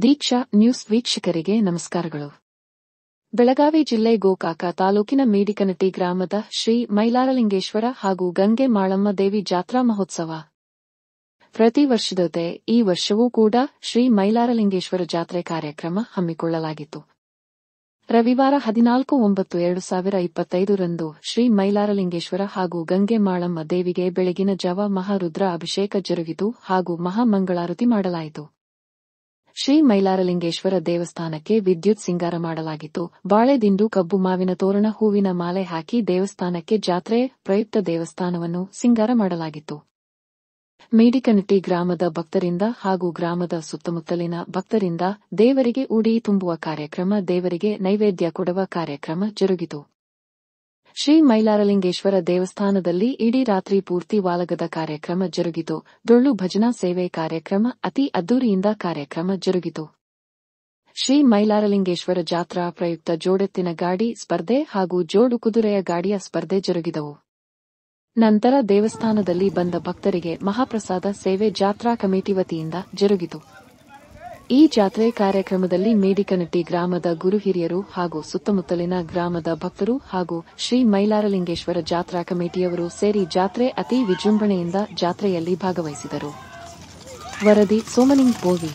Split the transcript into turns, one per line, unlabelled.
ದೀಕ್ಷಾ news ವೀಕ್ಷಕರಿಗೆ ನಮಸ್ಕಾರಗಳು. ಬೆಳಗಾವಿ ಜಿಲ್ಲೆ ಗೋಕಾಕ ತಾಲೂಕಿನ ಮೇಡಿಕನಟ್ಟಿ ಗ್ರಾಮದ ಶ್ರೀ ಮೈಲಾರಲಿಂಗೇಶ್ವರ ಹಾಗೂ ಗಂಗೆ ಮಾಳಮ್ಮ ದೇವಿ ಜಾತ್ರಾ ಮಹೋತ್ಸವ ಪ್ರತಿ ವರ್ಷದಂತೆ ಈ ವರ್ಷವೂ ಕೂಡ ಶ್ರೀ ಮೈಲಾರಲಿಂಗೇಶ್ವರ ಜಾತ್ರೆ ಕಾರ್ಯಕ್ರಮ ಹಮ್ಮಿಕೊಳ್ಳಲಾಗಿತ್ತು. ರವಿವಾರ 14/9/2025 ರಂದು ಶ್ರೀ ಮೈಲಾರಲಿಂಗೇಶ್ವರ ಹಾಗೂ ಗಂಗೆ ಮಾಳಮ್ಮ ದೇವಿಗೆ ಬೆಳಗಿನ ಜಾವ ಮಹಾರುದ್ರ ಅಭಿಷೇಕ ಜರುಗಿತು ಹಾಗೂ ಮಹಾಮಂಗಳಾರತಿ ಮಾಡಲಾಯಿತು. ಶ್ರೀ ಮೈಲಾರಲಿಂಗೇಶ್ವರ ದೇವಸ್ಥಾನಕ್ಕೆ ವಿದ್ಯುತ್ ಸಿಂಗಾರ ಮಾಡಲಾಗಿತ್ತು. ಬಾಳೆ ದಿಂಡು, ಕಬ್ಬು, ಮಾವಿನ ತೋರಣ, ಹೂವಿನ ಮಾಲೆ ಹಾಕಿ ದೇವಸ್ಥಾನಕ್ಕೆ ಜಾತ್ರೆ ಪ್ರಯುಕ್ತ ದೇವಸ್ಥಾನವನ್ನು ಸಿಂಗಾರ ಮಾಡಲಾಗಿತ್ತು. ಮೇಡಿಕನಟ್ಟಿ ಗ್ರಾಮದ ಭಕ್ತರಿಂದ ಹಾಗೂ ಗ್ರಾಮದ ಸುತ್ತಮುತ್ತಲಿನ ಭಕ್ತರಿಂದ ದೇವರಿಗೆ ಉಡಿ ತುಂಬುವ ಕಾರ್ಯಕ್ರಮ, ದೇವರಿಗೆ ನೈವೇದ್ಯ ಕೊಡುವ ಕಾರ್ಯಕ್ರಮ ಜರುಗಿತು. ಶ್ರೀ ಮೈಲಾರಲಿಂಗೇಶ್ವರ ದೇವಸ್ಥಾನದಲ್ಲಿ ಇಡೀ ರಾತ್ರಿ ಪೂರ್ತಿ ವಾಲಗದ ಕಾರ್ಯಕ್ರಮ ಜರುಗಿತು. ಡೊಳ್ಳು ಭಜನಾ ಸೇವೆ ಕಾರ್ಯಕ್ರಮ ಅತಿ ಅದ್ದೂರಿಯಿಂದ ಕಾರ್ಯಕ್ರಮ ಜರುಗಿತು. ಶ್ರೀ ಮೈಲಾರಲಿಂಗೇಶ್ವರ ಜಾತ್ರಾ ಪ್ರಯುಕ್ತ ಜೋಡೆತ್ತಿನ ಗಾಡಿ ಸ್ಪರ್ಧೆ ಹಾಗೂ ಜೋಡು ಕುದುರೆಯ ಗಾಡಿಯ ಸ್ಪರ್ಧೆ ಜರುಗಿದವು. ನಂತರ ದೇವಸ್ಥಾನದಲ್ಲಿ ಬಂದ ಭಕ್ತರಿಗೆ ಮಹಾಪ್ರಸಾದ ಸೇವೆ ಜಾತ್ರಾ ಕಮಿಟಿ ವತಿಯಿಂದ ಜರುಗಿತು. ಈ ಜಾತ್ರೆ ಕಾರ್ಯಕ್ರಮದಲ್ಲಿ ಮೇಡಿಕನಟ್ಟಿ ಗ್ರಾಮದ ಗುರು ಹಿರಿಯರು ಹಾಗೂ ಸುತ್ತಮುತ್ತಲಿನ ಗ್ರಾಮದ ಭಕ್ತರು ಹಾಗೂ ಶ್ರೀ ಮೈಲಾರಲಿಂಗೇಶ್ವರ ಜಾತ್ರಾ ಕಮಿಟಿಯವರು ಸೇರಿ ಜಾತ್ರೆ ಅತಿ ವಿಜೃಂಭಣೆಯಿಂದ ಜಾತ್ರೆಯಲ್ಲಿ ಭಾಗವಹಿಸಿದರು. ವರದಿ ಸೋಮಲಿಂಗ್ ಬೋವಿ.